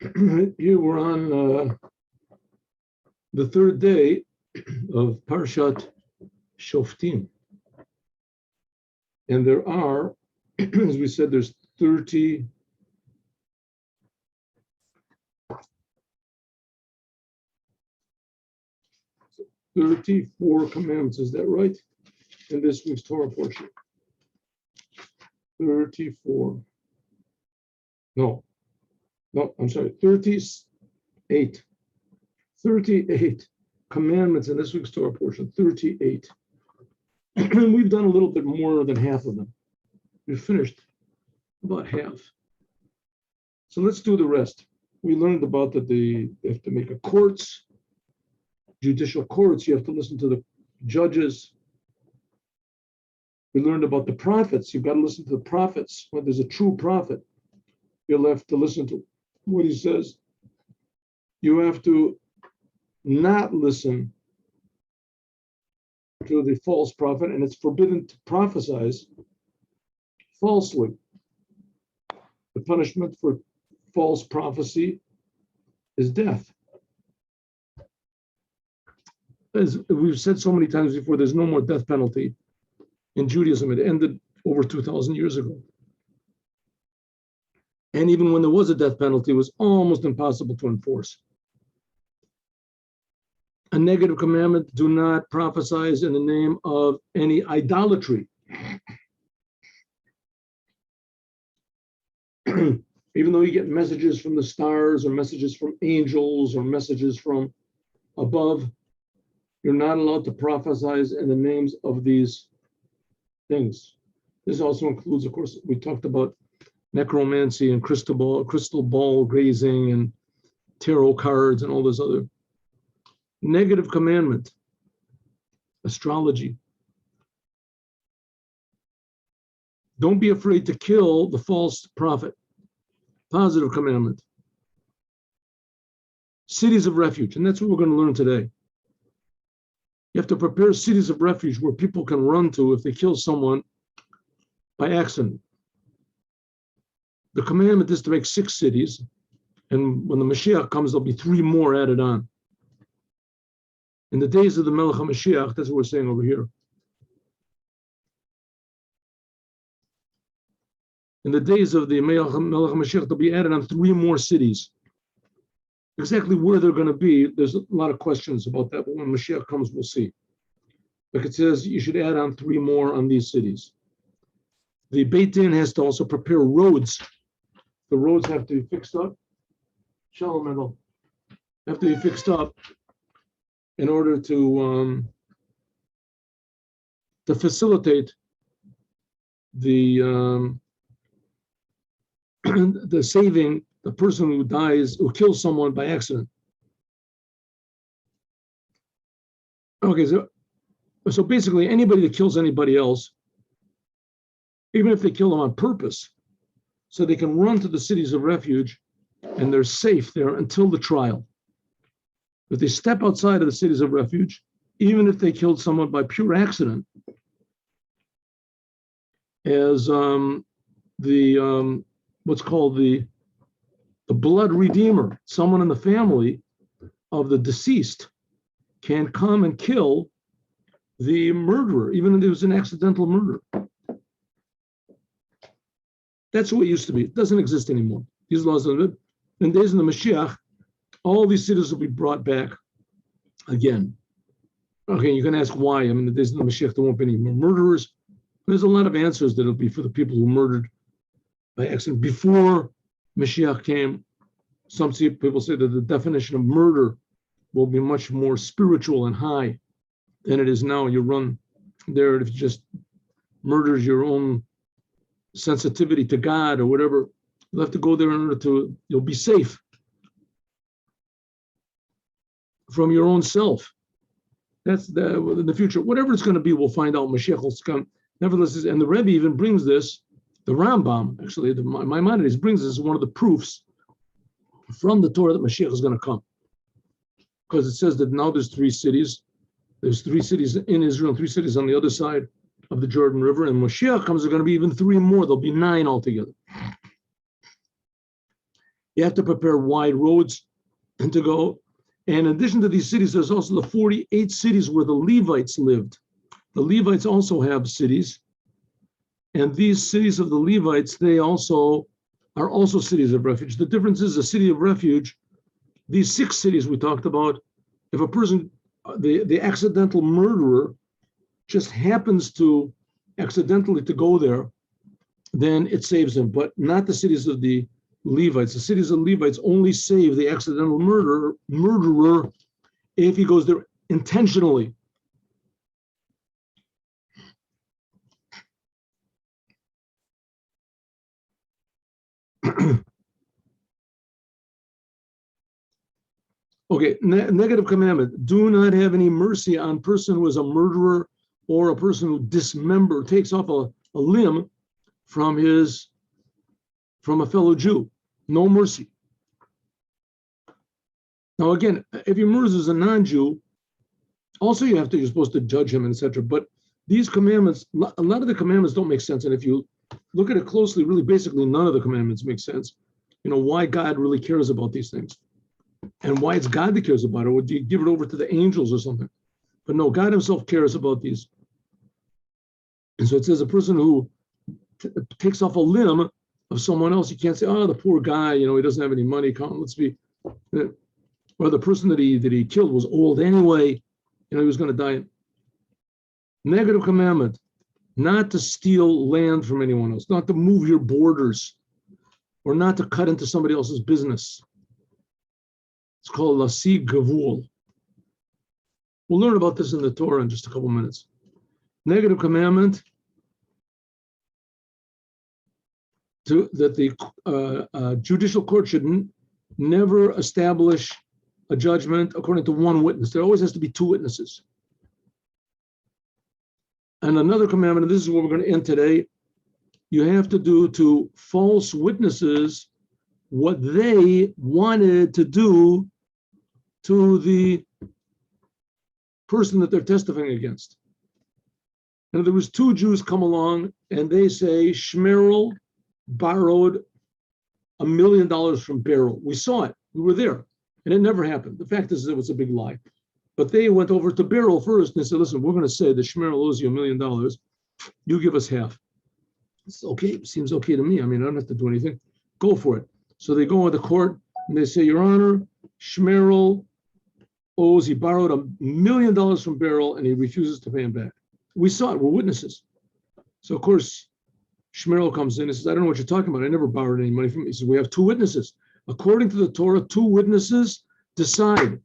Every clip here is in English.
Here we're on the third day of Parshat Shoftim. And there are, as we said, there's 34 commandments, is that right? In this week's Torah portion. 34. No, I'm sorry, 38. 38 commandments in this week's Torah portion, 38. And we've done a little bit more than half of them. We've finished about half. So let's do the rest. We learned about that they have to make a courts, judicial courts. You have to listen to the judges. We learned about the prophets. You've got to listen to the prophets. When there's a true prophet, you'll have to listen to what he says. You have to not listen to the false prophet, and it's forbidden to prophesize falsely. The punishment for false prophecy is death. As we've said so many times before, there's no more death penalty in Judaism. It ended over 2,000 years ago. And even when there was a death penalty, it was almost impossible to enforce. A negative commandment: do not prophesize in the name of any idolatry. Even though you get messages from the stars or messages from angels or messages from above, you're not allowed to prophesize in the names of these things. This also includes, of course, we talked about necromancy and crystal ball grazing and tarot cards and all this other. Negative commandment: astrology. Don't be afraid to kill the false prophet. Positive commandment: cities of refuge. And that's what we're going to learn today. You have to prepare cities of refuge where people can run to if they kill someone by accident. The commandment is to make 6 cities, and when the Mashiach comes, there'll be 3 more added on. In the days of the Melech HaMashiach, that's what we're saying over here. In the days of the Melech HaMashiach, they'll be added on 3 more cities. Exactly where they're going to be, there's a lot of questions about that, but when Mashiach comes, we'll see. Like it says, you should add on 3 more on these cities. The Beit Din has to also prepare roads. The roads have to be fixed up. Shalom, Edel. Have to be fixed up in order to facilitate the the saving the person who dies, who kills someone by accident. Okay, so basically anybody that kills anybody else, even if they kill them on purpose, so they can run to the cities of refuge and they're safe there until the trial. If they step outside of the cities of refuge, even if they killed someone by pure accident, as what's called the blood redeemer, someone in the family of the deceased, can come and kill the murderer, even if it was an accidental murder. That's what it used to be. It doesn't exist anymore. These laws, in the days of the Mashiach, all these cities will be brought back again. Okay, you can ask why. I mean, in the days of the Mashiach, there won't be any more murderers. There's a lot of answers that will be for the people who murdered by accident. Before Mashiach came, some people say that the definition of murder will be much more spiritual and high than it is now. You run there, if you just murders your own sensitivity to God or whatever, you'll have to go there in order to, you'll be safe from your own self. That's in the future. Whatever it's going to be, we'll find out. Mashiach will come. Nevertheless, and the Rebbe even brings this, the Rambam, actually, the Maimonides brings this as one of the proofs from the Torah that Mashiach is going to come. Because it says that now there's 3 cities. There's 3 cities in Israel and 3 cities on the other side of the Jordan River. And Mashiach comes, there's going to be even 3 more. There'll be 9 altogether. You have to prepare wide roads and to go. And in addition to these cities, there's also the 48 cities where the Levites lived. The Levites also have cities. And these cities of the Levites, they also are also cities of refuge. The difference is a city of refuge, these 6 cities we talked about, if a person, the accidental murderer just happens to accidentally to go there, then it saves him, but not the cities of the Levites. The cities of the Levites only save the accidental murderer if he goes there intentionally. Okay, negative commandment. Do not have any mercy on person who is a murderer or a person who takes off a limb from a fellow Jew. No mercy. Now again, if he murders a non-Jew, also you're supposed to judge him, etc. But these commandments, a lot of the commandments don't make sense. And if you look at it closely, really basically none of the commandments make sense. You know, why God really cares about these things. And why it's God that cares about it. Would you give it over to the angels or something? But no, God himself cares about these. And so it says a person who takes off a limb of someone else, you can't say, oh, the poor guy, he doesn't have any money. Or the person that he killed was old anyway, he was going to die. Negative commandment, not to steal land from anyone else, not to move your borders, or not to cut into somebody else's business. It's called Lasi Gavul. We'll learn about this in the Torah in just a couple minutes. Negative commandment, that the judicial court should never establish a judgment according to one witness. There always has to be 2 witnesses. And another commandment, and this is what we're going to end today, you have to do to false witnesses what they wanted to do to the person that they're testifying against. And there was 2 Jews come along and they say Shmerel borrowed $1 million from Beryl. We saw it. We were there. And it never happened. The fact is it was a big lie. But they went over to Beryl first and they said, listen, we're going to say that Shmerel owes you $1 million. You give us half. It's okay. Seems okay to me. I mean, I don't have to do anything. Go for it. So they go into court and they say, Your Honor, Shmerel he borrowed $1 million from Beryl and he refuses to pay him back. We saw it. We're witnesses. So, of course, Shmerel comes in and says, I don't know what you're talking about. I never borrowed any money from him. He says, we have 2 witnesses. According to the Torah, 2 witnesses decide.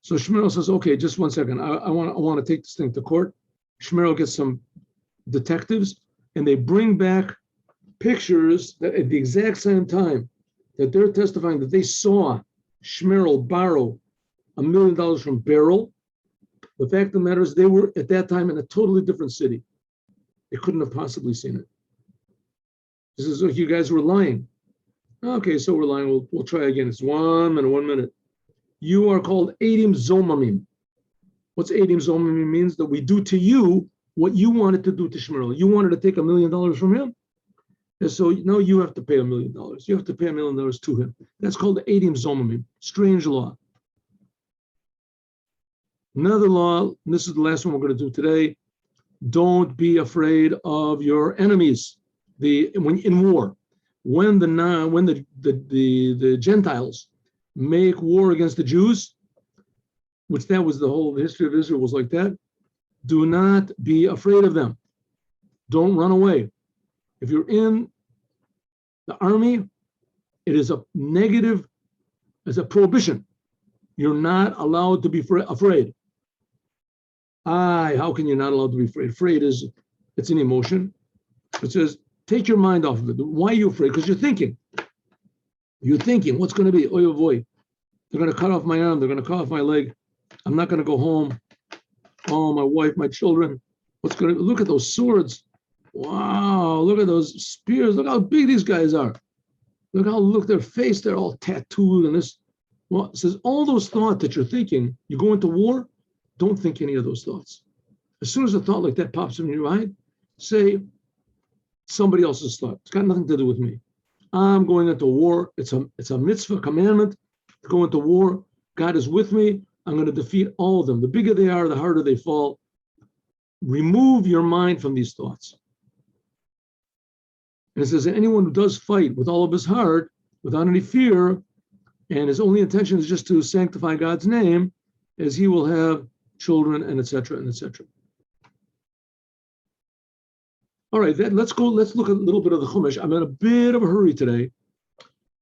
So Shmerel says, okay, just 1 second. I want to take this thing to court. Shmerel gets some detectives and they bring back pictures that at the exact same time that they're testifying that they saw Shmerel borrow $1 million from Beryl. The fact of the matter is they were at that time in a totally different city. They couldn't have possibly seen it. This is like you guys were lying. Okay, so we're lying. We'll try again. It's 1 minute. You are called Edim Zomamim. What's Edim Zomamim means? That we do to you what you wanted to do to Shmerel. You wanted to take $1 million from him. And so now you have to pay $1 million. You have to pay $1 million to him. That's called the Edim Zomamim. Strange law. Another law, and this is the last one we're going to do today. Don't be afraid of your enemies. When in war, when the Gentiles make war against the Jews, which that was the whole history of Israel was like that. Do not be afraid of them. Don't run away. If you're in the army, it is a negative, it's a prohibition. You're not allowed to be afraid. How can you not allowed to be afraid? Afraid it's an emotion. It says, take your mind off of it. Why are you afraid? Because you're thinking. You're thinking, what's going to be? Oy voy. They're going to cut off my arm. They're going to cut off my leg. I'm not going to go home. Oh, my wife, my children. Look at those swords. Wow, look at those spears. Look how big these guys are. Look their face. They're all tattooed and this. Well, it says all those thoughts that you're thinking, you go into war, don't think any of those thoughts. As soon as a thought like that pops in your mind, say somebody else's thought. It's got nothing to do with me. I'm going into war. It's a mitzvah commandment to go into war. God is with me. I'm going to defeat all of them. The bigger they are, the harder they fall. Remove your mind from these thoughts. And it says that anyone who does fight with all of his heart, without any fear, and his only intention is just to sanctify God's name, as he will have children, and etc. and etc. All right, let's look at a little bit of the Chumash. I'm in a bit of a hurry today,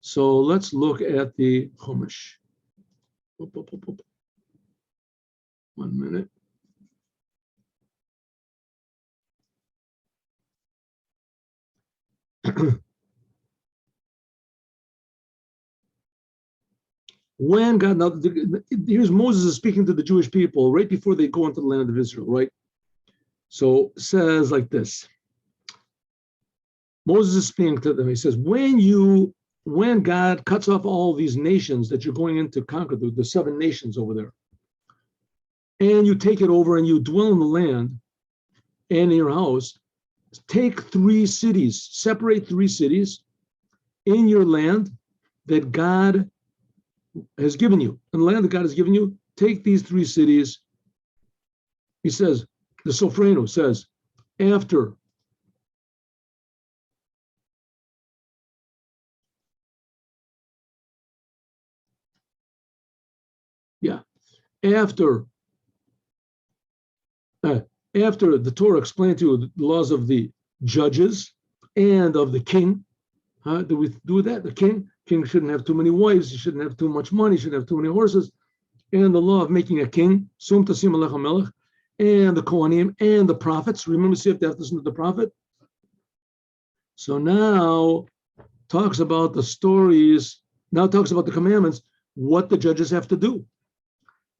so let's look at the Chumash. 1 minute. When God, now here's Moses is speaking to the Jewish people right before they go into the land of Israel, right? So it says like this. Moses is speaking to them. He says, when God cuts off all these nations that you're going in to conquer, the 7 nations over there, and you take it over and you dwell in the land and in your house, take 3 cities, separate 3 cities in your land that God has given you. In the land that God has given you, take these 3 cities. He says, the Sforno says, after after the Torah explained to you the laws of the judges and of the king, do we do that? The king shouldn't have too many wives, he shouldn't have too much money, he shouldn't have too many horses, and the law of making a king, sum tasim alecha melech, and the Kohanim and the prophets. Remember, see if they have to listen to the prophet. So now talks about the stories, now talks about the commandments, what the judges have to do.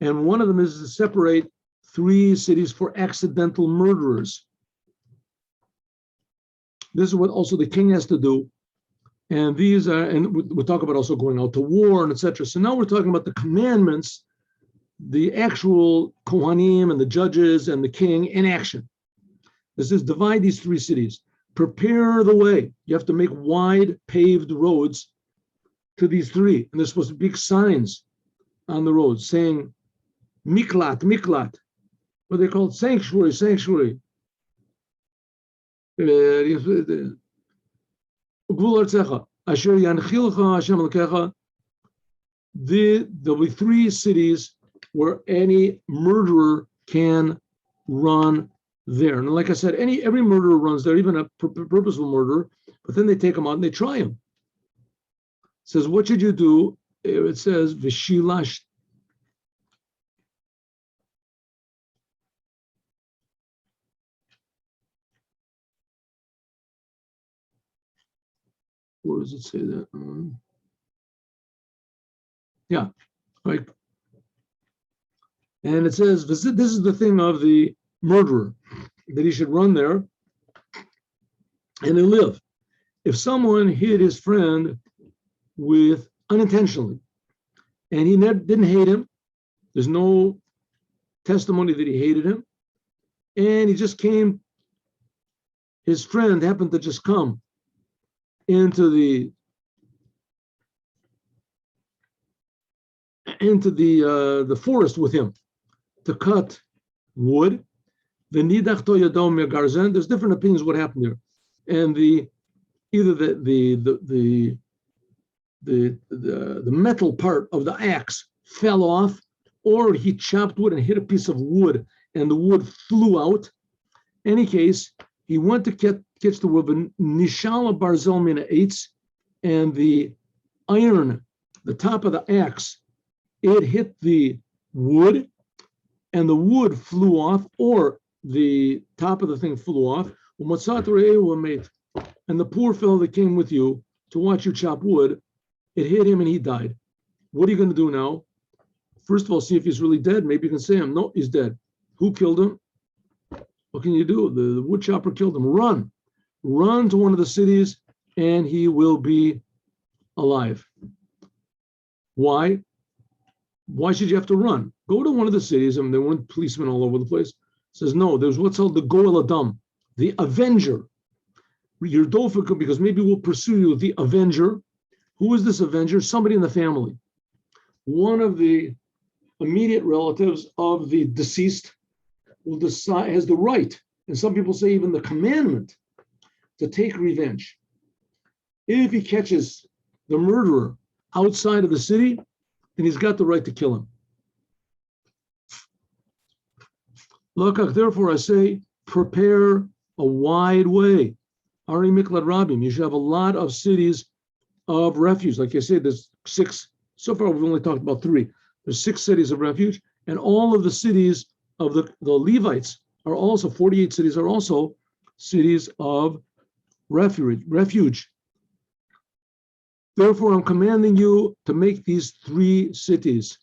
And one of them is to separate 3 cities for accidental murderers. This is what also the king has to do. And these are, and we'll talk about also going out to war and etc. So now we're talking about the commandments, the actual Kohanim and the judges and the king in action. This is divide these 3 cities. Prepare the way. You have to make wide paved roads to these 3. And there's supposed to be big signs on the roads saying, Miklat, Miklat. What they call sanctuary, sanctuary. There'll be 3 cities where any murderer can run there. And like I said, every murderer runs there, even a purposeful murderer, but then they take him out and they try him. It says, what should you do? It says, Vishilash. Where does it say that? Yeah, right. And it says, this is the thing of the murderer, that he should run there and then live. If someone hit his friend with unintentionally, and he didn't hate him, there's no testimony that he hated him, and he just came, his friend happened to just come into the forest with him to cut wood. There's different opinions what happened there, and either the metal part of the axe fell off, or he chopped wood and hit a piece of wood, and the wood flew out. In any case, he went to catch the wood, Nishala Barzel Mina Eitz, and the iron, the top of the axe, it hit the wood, and the wood flew off, or the top of the thing flew off. And the poor fellow that came with you to watch you chop wood, it hit him and he died. What are you going to do now? First of all, see if he's really dead. Maybe you can say him, no, he's dead. Who killed him? What can you do? The wood chopper killed him. Run to one of the cities and he will be alive. Why? Why should you have to run? Go to one of the cities. I mean, there weren't policemen all over the place. It says, no, there's what's called the Goel Adam, the avenger. You're dofik because maybe we'll pursue you, the avenger. Who is this avenger? Somebody in the family. One of the immediate relatives of the deceased will decide, has the right, and some people say even the commandment, to take revenge. If he catches the murderer outside of the city, then he's got the right to kill him. Lokach, therefore I say, prepare a wide way. Ari Miklad Rabim, you should have a lot of cities of refuge. Like I said, there's 6. So far, we've only talked about 3. There's 6 cities of refuge, and all of the cities of the Levites are also, 48 cities are also cities of refuge. Therefore, I'm commanding you to make these 3 cities.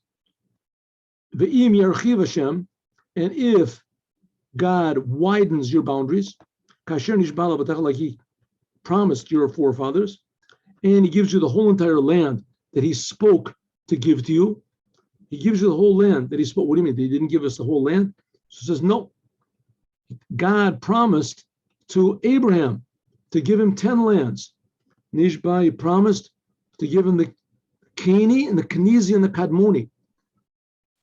Ve'im yarchiv Hashem, and if God widens your boundaries, kasher nishbala b'tach, like He promised your forefathers, and He gives you the whole entire land that He spoke to give to you. He gives you the whole land that He spoke. What do you mean? He didn't give us the whole land? So it says, no. God promised to Abraham to give him 10 lands. Nishba, He promised to give him the Keni and the Kenizi and the Kadmoni.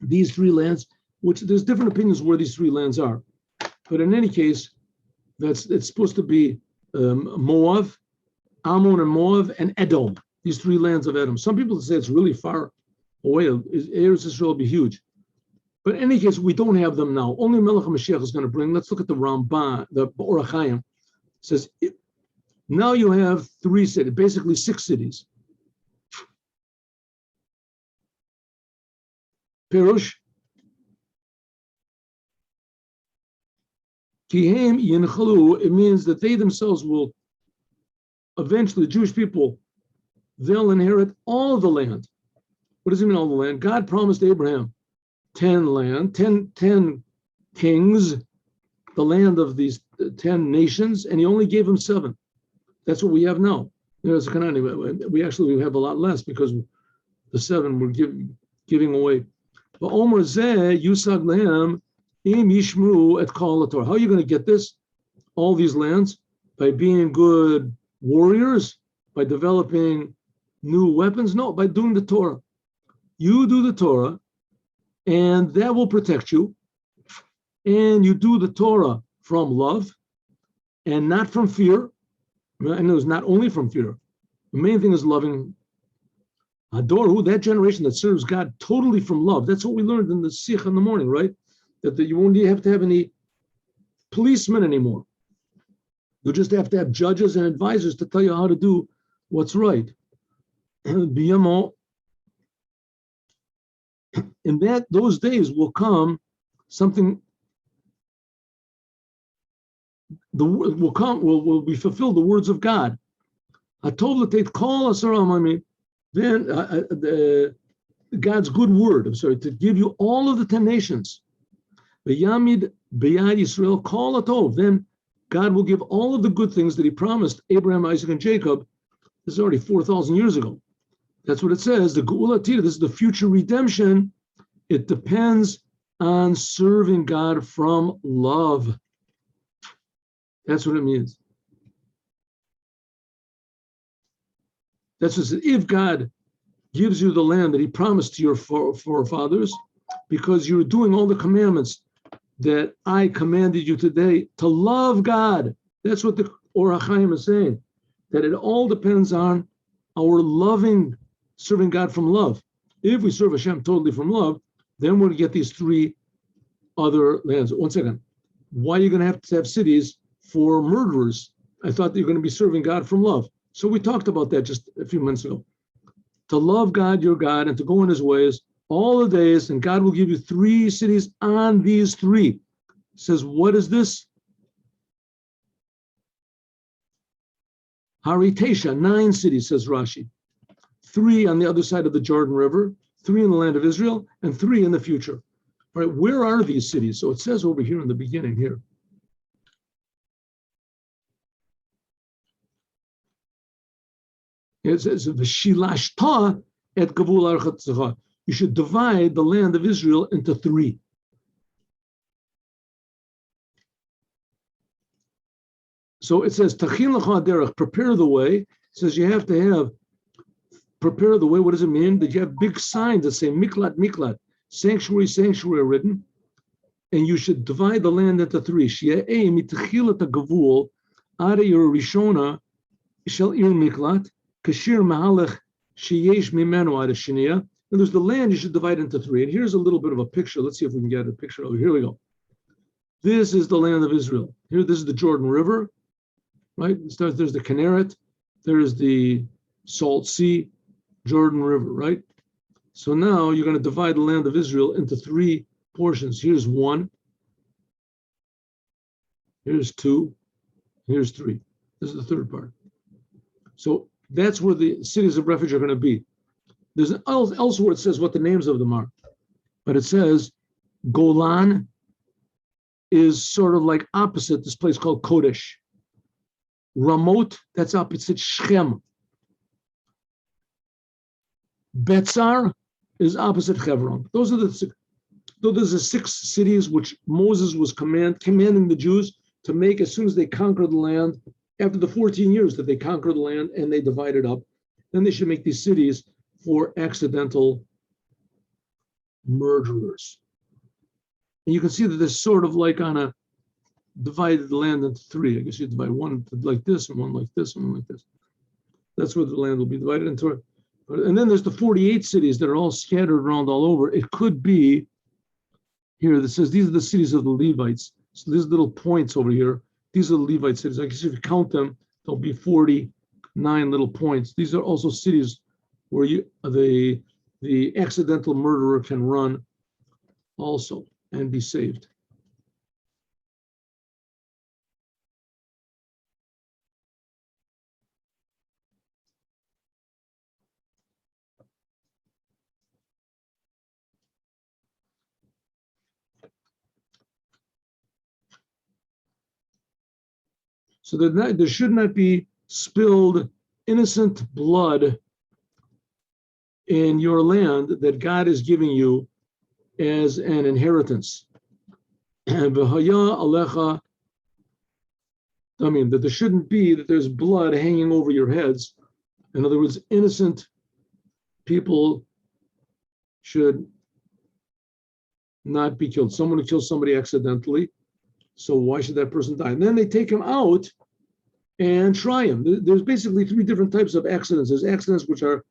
These 3 lands, which there's different opinions where these 3 lands are. But in any case, it's supposed to be Moab, Ammon and Moab, and Edom. These 3 lands of Edom. Some people say it's really far away. Eretz Yisrael will be huge. But in any case, we don't have them now. Only Melech HaMashiach is going to bring. Let's look at the Ramban, the Orach Chaim. It says, now you have 3 cities, basically 6 cities. Perush, Kihem Yinchalu, it means that they themselves will eventually, Jewish people, they'll inherit all of the land. What does it mean, all the land? God promised Abraham 10 kings, the land of these 10 nations, and He only gave him 7. That's what we have now. There's we have a lot less because the 7 we're giving away. But Omer Zeh Yusag Lehem Im Yishmru et Kol HaTorah. How are you going to get this? All these lands? By being good warriors? By developing new weapons? No, by doing the Torah. You do the Torah, and that will protect you. And you do the Torah from love and not from fear. And it was not only from fear. The main thing is loving Hadoru, that generation that serves God totally from love. That's what we learned in the Sikh in the morning, right? That you won't have to have any policemen anymore. You just have to have judges and advisors to tell you how to do what's right. In those days will come something. Will be fulfilled the words of God. Then God's good word. To give you all of the 10 nations. Yamid Beyad Yisrael Kol Atov. Then God will give all of the good things that He promised Abraham, Isaac, and Jacob. This is already 4,000 years ago. That's what it says. The Geula Tira, this is the future redemption. It depends on serving God from love. That's what it means. That's what it says. If God gives you the land that He promised to your forefathers, because you're doing all the commandments that I commanded you today, to love God. That's what the Orach Chaim is saying, that it all depends on our loving, serving God from love. If we serve Hashem totally from love, then we're going to get these 3 other lands. One second. Why are you going to have cities for murderers? I thought that you're going to be serving God from love. So we talked about that just a few minutes ago. To love God, your God, and to go in His ways all the days, and God will give you 3 cities on these 3. It says, what is this? Haritesha, 9 cities, says Rashi. 3 on the other side of the Jordan River, 3 in the land of Israel, and 3 in the future. All right, where are these cities? So it says over here in the beginning here. It says, "V'shilashta et gavul archatzecha." You should divide the land of Israel into 3. So it says, Tachin lecha derech, prepare the way. It says you have to have, prepare the way. What does it mean? That you have big signs that say miklat, miklat, sanctuary, sanctuary written, and you should divide the land into three. Shi'eh mitechilat ha'gavul, are your rishona, shel ir miklat, kashir mahalech, sheyesh mimenu ad sheniya. And there's the land you should divide into three. And here's a little bit of a picture. Let's see if we can get a picture over here. We go. This is the land of Israel. Here, this is the Jordan River, right? There's the Kinneret, there's the Salt Sea, Jordan River, right? So now you're going to divide the land of Israel into three portions. Here's one, here's two, here's three. This is the third part. So that's where the cities of refuge are going to be. There's elsewhere it says what the names of them are, but it says Golan is sort of like opposite this place called Kodesh. Ramot, that's opposite Shechem. Betzar is opposite Hebron. Those are the six cities which Moses was commanding the Jews to make as soon as they conquered the land. After the 14 years that they conquered the land and they divided up, then they should make these cities for accidental murderers. And you can see that there's sort of like on a divided the land into three. I guess you divide one like this and one like this and one like this. That's where the land will be divided into. And then there's the 48 cities that are all scattered around all over. It could be here that says these are the cities of the Levites. So these little points over here, these are the Levite cities. I guess if you count them, there'll be 49 little points. These are also cities where the accidental murderer can run also and be saved. So that there should not be spilled innocent blood in your land that God is giving you as an inheritance. And that there shouldn't be that there's blood hanging over your heads. In other words, innocent people should not be killed. Someone who kills somebody accidentally, so why should that person die? And then they take him out and try him. There's basically three different types of accidents. There's accidents which are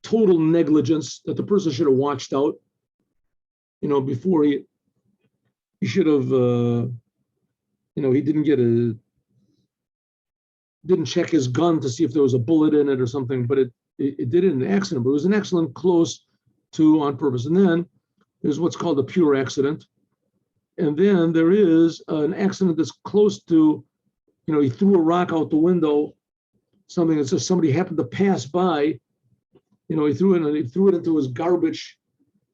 total negligence, that the person should have watched out, before he should have, he didn't check his gun to see if there was a bullet in it or something, but it did it in an accident, but it was an accident close to on purpose. And then there's what's called a pure accident. And then there is an accident that's close to, he threw a rock out the window, something that says somebody happened to pass by, he threw it into his garbage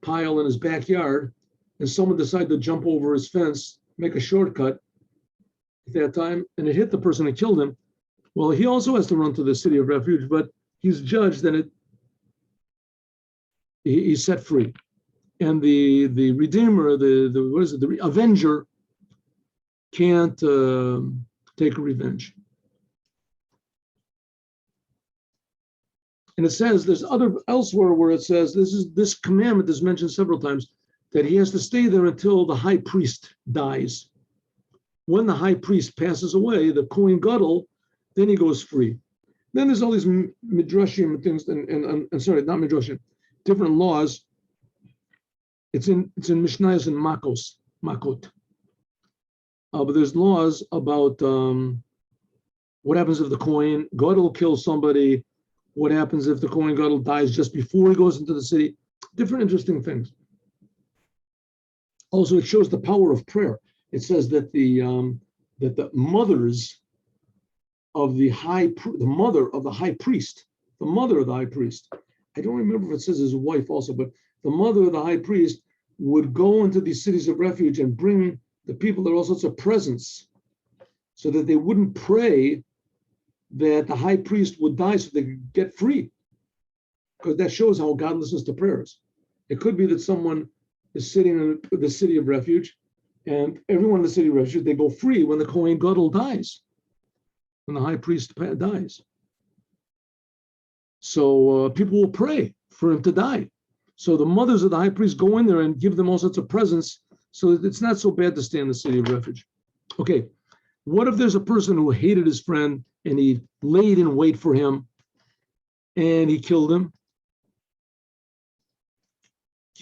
pile in his backyard, and someone decided to jump over his fence, make a shortcut at that time, and it hit the person and killed him. Well, he also has to run to the city of refuge, but he's judged and he's set free. And the Redeemer, the Avenger can't take revenge. And it says there's elsewhere where it says this commandment is mentioned several times, that he has to stay there until the high priest dies. When the high priest passes away, the Kohen Gadol, then he goes free. Then there's all these midrashim and things, and sorry, not midrashim, different laws. It's in Mishnayos and Makot. But there's laws about what happens if the Kohen Gadol kills somebody. What happens if the Kohen Gadol dies just before he goes into the city? Different interesting things. Also, it shows the power of prayer. It says that the mothers of the mother of the high priest, I don't remember if it says his wife also, but the mother of the high priest would go into these cities of refuge and bring the people there all sorts of presents, so that they wouldn't pray that the high priest would die so they could get free. Because that shows how God listens to prayers. It could be that someone is sitting in the city of refuge, and everyone in the city of refuge, they go free when the Kohen Gadol dies. when the high priest dies. So people will pray for him to die. So the mothers of the high priest go in there and give them all sorts of presents, so that it's not so bad to stay in the city of refuge. Okay, what if there's a person who hated his friend and he laid in wait for him and he killed him?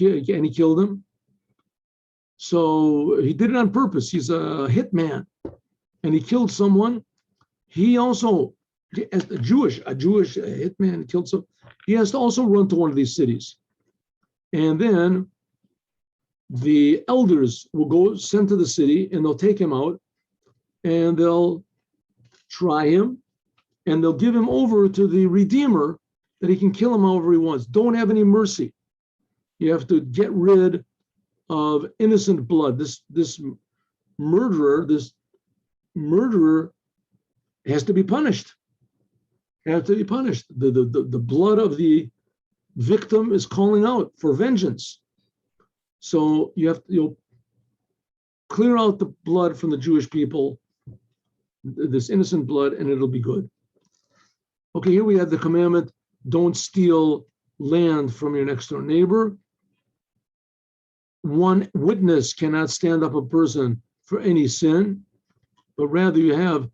And he killed him. So he did it on purpose. He's a hitman, and he killed someone. He also, as a Jewish hitman, killed some. He has to also run to one of these cities, and then the elders will go sent to the city, and they'll take him out, and they'll try him, and they'll give him over to the Redeemer that he can kill him however he wants. Don't have any mercy. You have to get rid of innocent blood. This murderer has to be punished. The blood of the victim is calling out for vengeance. So you'll clear out the blood from the Jewish people, this innocent blood, and it'll be good. Okay, here we have the commandment: don't steal land from your next door neighbor. One witness cannot stand up a person for any sin, but rather you have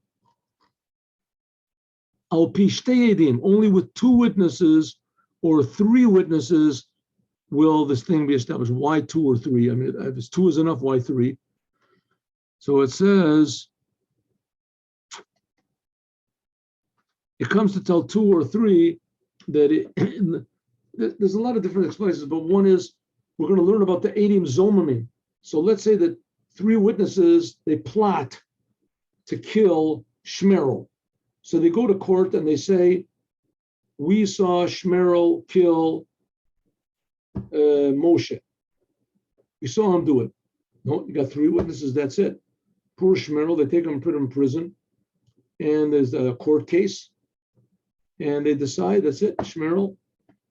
al pi shtei edim, only with 2 witnesses or 3 witnesses will this thing be established. Why 2 or 3? I mean, if 2 is enough, why 3? So it says, it comes to tell 2 or 3 that there's a lot of different explanations, but one is, we're going to learn about the Edim Zomamim. So let's say that 3 witnesses, they plot to kill Shmerel. So they go to court and they say, we saw Shmerel kill Moshe. We saw him do it. No, you got 3 witnesses, that's it. Poor Shmerel, they take him and put him in prison. And there's a court case. And they decide, that's it, Shmerel,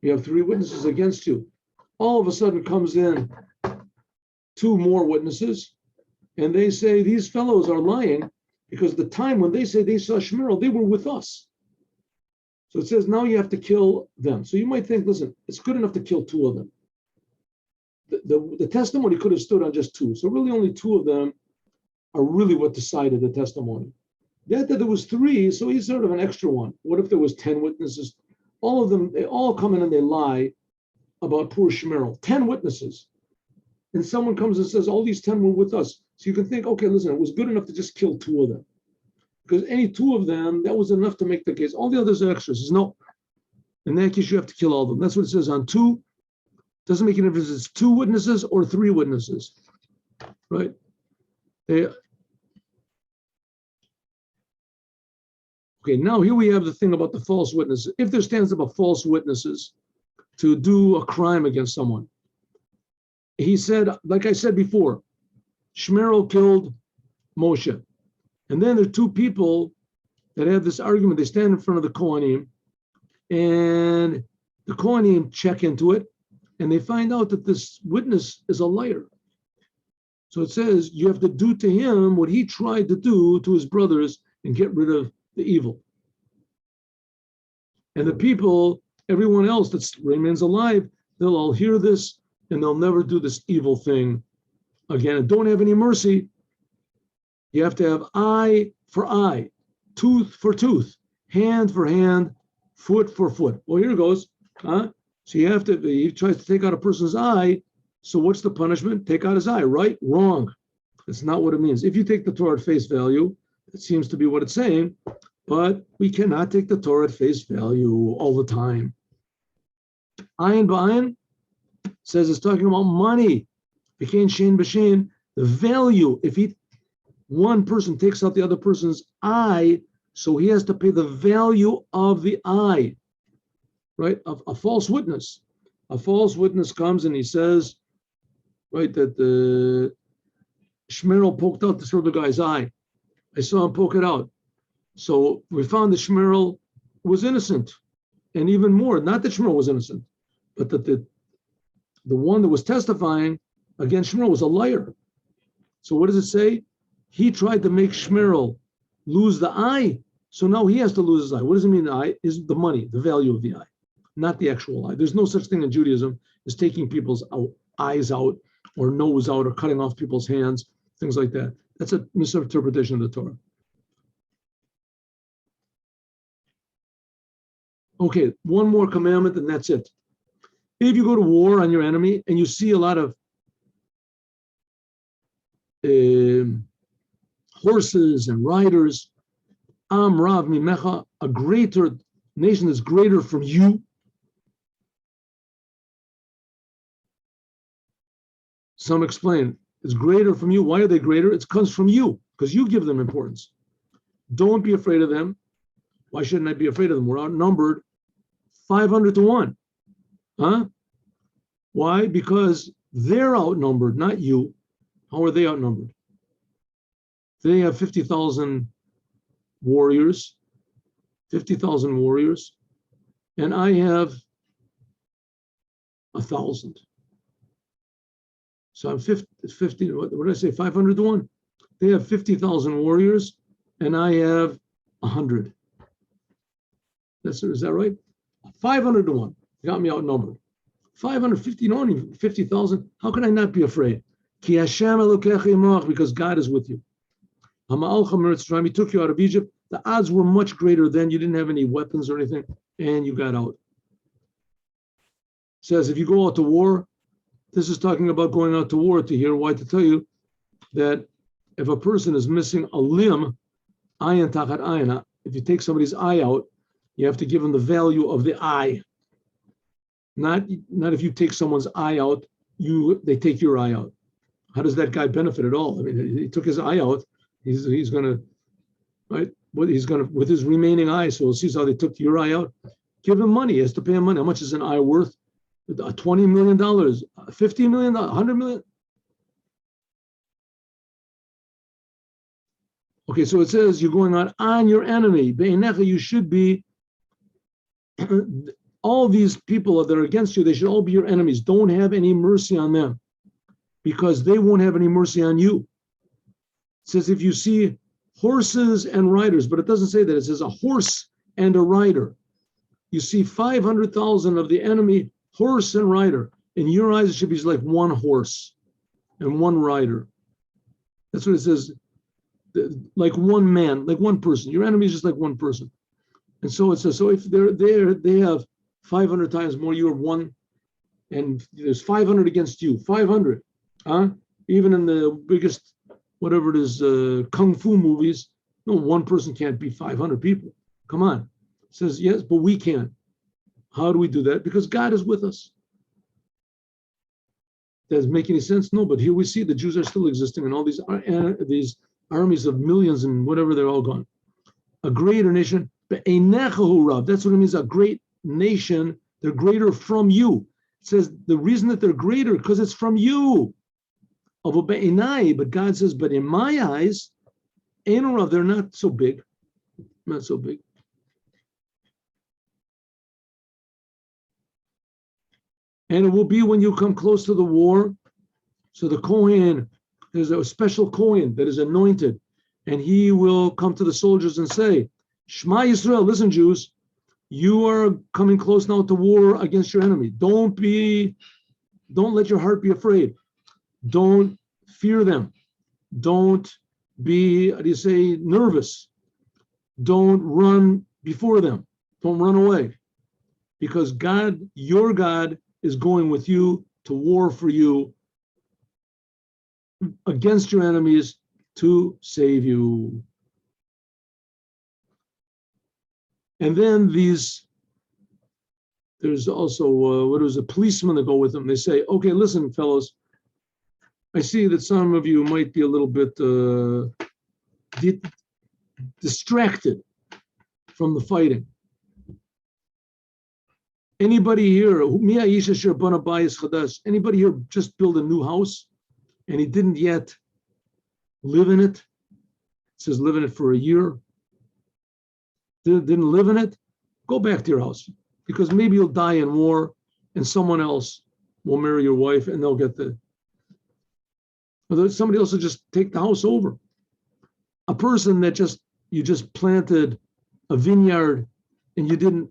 you have 3 witnesses against you. All of a sudden comes in 2 more witnesses, and they say these fellows are lying because the time when they say they saw Shmerel, they were with us. So it says now you have to kill them. So you might think, listen, it's good enough to kill 2 of them. The testimony could have stood on just 2. So really only 2 of them are really what decided the testimony. That there was 3, so he's sort of an extra one. What if there was 10 witnesses? All of them, they all come in and they lie about poor Shmerel. 10 witnesses. And someone comes and says, all these 10 were with us. So you can think, okay, listen, it was good enough to just kill 2 of them. Because any 2 of them, that was enough to make the case. All the others are extras. Says, no. In that case, you have to kill all of them. That's what it says on 2. Doesn't make any difference. It's 2 witnesses or 3 witnesses. Right? Okay, now here we have the thing about the false witnesses. If there stands up a false witnesses to do a crime against someone, he said, like I said before, Shmerel killed Moshe. And then there are 2 people that have this argument. They stand in front of the Kohanim, and the Kohanim check into it, and they find out that this witness is a liar. So it says you have to do to him what he tried to do to his brothers and get rid of the evil. And the people, everyone else that remains alive, they'll all hear this and they'll never do this evil thing again. And don't have any mercy. You have to have eye for eye, tooth for tooth, hand for hand, foot for foot. Well, here it goes. So you have to, he tries to take out a person's eye. So what's the punishment? Take out his eye, right? Wrong. That's not what it means. If you take the Torah at face value, it seems to be what it's saying, but we cannot take the Torah at face value all the time. Ayin b'ayin says it's talking about money. B'kein shein b'shein, the value. If one person takes out the other person's eye, so he has to pay the value of the eye, right? A false witness. A false witness comes and he says, right, that the Shmerel poked out this other guy's eye. I saw him poke it out. So we found that Shmerel was innocent. And even more, not that Shmerel was innocent, but that the one that was testifying against Shmerel was a liar. So what does it say? He tried to make Shmerel lose the eye So now he has to lose his eye. What does it mean? The eye is the money, the value of the eye, not the actual eye. There's no such thing in Judaism as taking people's eyes out or nose out or cutting off people's hands, things like that. That's a misinterpretation of the Torah. Okay, one more commandment and that's it. If you go to war on your enemy and you see a lot of horses and riders, Am Rav Mimecha, a greater nation is greater from you. Some explain it's greater from you. Why are they greater? It comes from you because you give them importance. Don't be afraid of them. Why shouldn't I be afraid of them? We're outnumbered 500 to 1. Huh? Why? Because they're outnumbered, not you. How are they outnumbered? They have 50,000 warriors, and I have 1,000. So I'm 50, what did I say, 500 to 1? They have 50,000 warriors, and I have 100. Is that right? 500 to 1. Got me outnumbered. 550, no, even 50,000. How can I not be afraid? Ki Hashem Elokecha imach, because God is with you. He took you out of Egypt. The odds were much greater then. You didn't have any weapons or anything, and you got out. It says if you go out to war, this is talking about going out to war to hear why to tell you that if a person is missing a limb, ayin tachat ayin, if you take somebody's eye out, you have to give them the value of the eye. Not if you take someone's eye out, they take your eye out. How does that guy benefit at all? I mean, he took his eye out. He's gonna, right? He's gonna with his remaining eye. So we'll see how they took your eye out. Give him money. He has to pay him money. How much is an eye worth? $20 million, $50 million, $100 million. Okay, so it says you're going out on your enemy. Be'enecha, you should be. All these people that are against you, they should all be your enemies. Don't have any mercy on them because they won't have any mercy on you. It says if you see horses and riders, but it doesn't say that. It says a horse and a rider. You see 500,000 of the enemy, horse and rider. In your eyes, it should be like one horse and one rider. That's what it says. Like one man, like one person. Your enemy is just like one person. And so it says, so if they're there, they have 500 times more, you're one, and there's 500 against you, 500. Even in the biggest, whatever it is, kung fu movies, no, one person can't beat 500 people. Come on. It says, yes, but we can. How do we do that? Because God is with us. Does it make any sense? No, but here we see the Jews are still existing and all these armies of millions and whatever, they're all gone. A greater nation, that's what it means, a great nation, they're greater from you. It says the reason that they're greater because it's from you. But God says, but in my eyes, they're not so big. Not so big. And it will be when you come close to the war. So the Kohen, there's a special Kohen that is anointed, and he will come to the soldiers and say, Shema Yisrael, listen, Jews, you are coming close now to war against your enemy. Don't let your heart be afraid. Don't fear them. Don't be, nervous. Don't run before them. Don't run away. Because God, your God, is going with you to war for you against your enemies to save you. And then there's also, a policeman that go with them. They say, okay, listen, fellows, I see that some of you might be a little bit distracted from the fighting. Anybody here, anybody here just built a new house and he didn't yet live in it? It says live in it for a year. Didn't live in it? Go back to your house because maybe you'll die in war and someone else will marry your wife and they'll get somebody else will just take the house over. A person that you just planted a vineyard and you didn't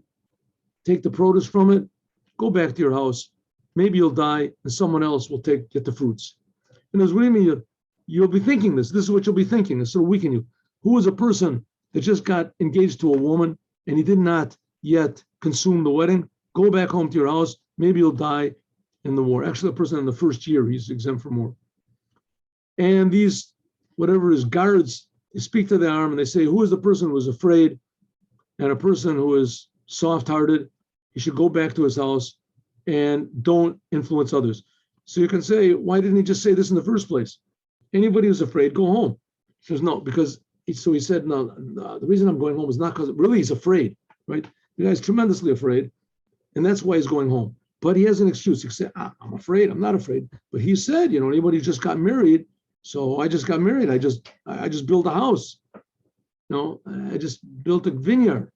take the produce from it, go back to your house. Maybe you'll die and someone else will get the fruits. And as what do you mean? You'll be thinking this. This is what you'll be thinking. This will weaken you. Who is a person that just got engaged to a woman and he did not yet consume the wedding? Go back home to your house. Maybe you'll die in the war. Actually, the person in the first year, he's exempt from war. And these, whatever his guards, they speak to the arm and they say, who is the person who is afraid and a person who is soft-hearted? He should go back to his house and don't influence others. So you can say, why didn't he just say this in the first place? Anybody who's afraid, go home. He says, no, because, he said, no, the reason I'm going home is not because, really he's afraid, right? The guy's tremendously afraid, and that's why he's going home. But he has an excuse. He can say, I'm afraid, I'm not afraid. But he said, anybody who just got married, so I just got married, I just built a house. I just built a vineyard.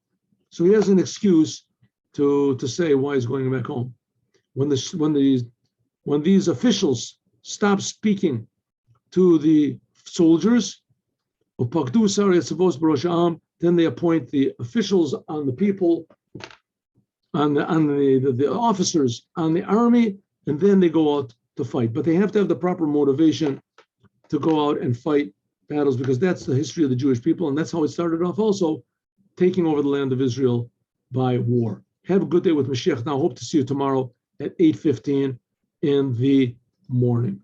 So he has an excuse to say why he's going back home. When these officials stop speaking to the soldiers, then they appoint the officials on the people, on the officers on the army, and then they go out to fight. But they have to have the proper motivation to go out and fight battles, because that's the history of the Jewish people, and that's how it started off also, taking over the land of Israel by war. Have a good day with Mashiach. Now, hope to see you tomorrow at 8:15 in the morning.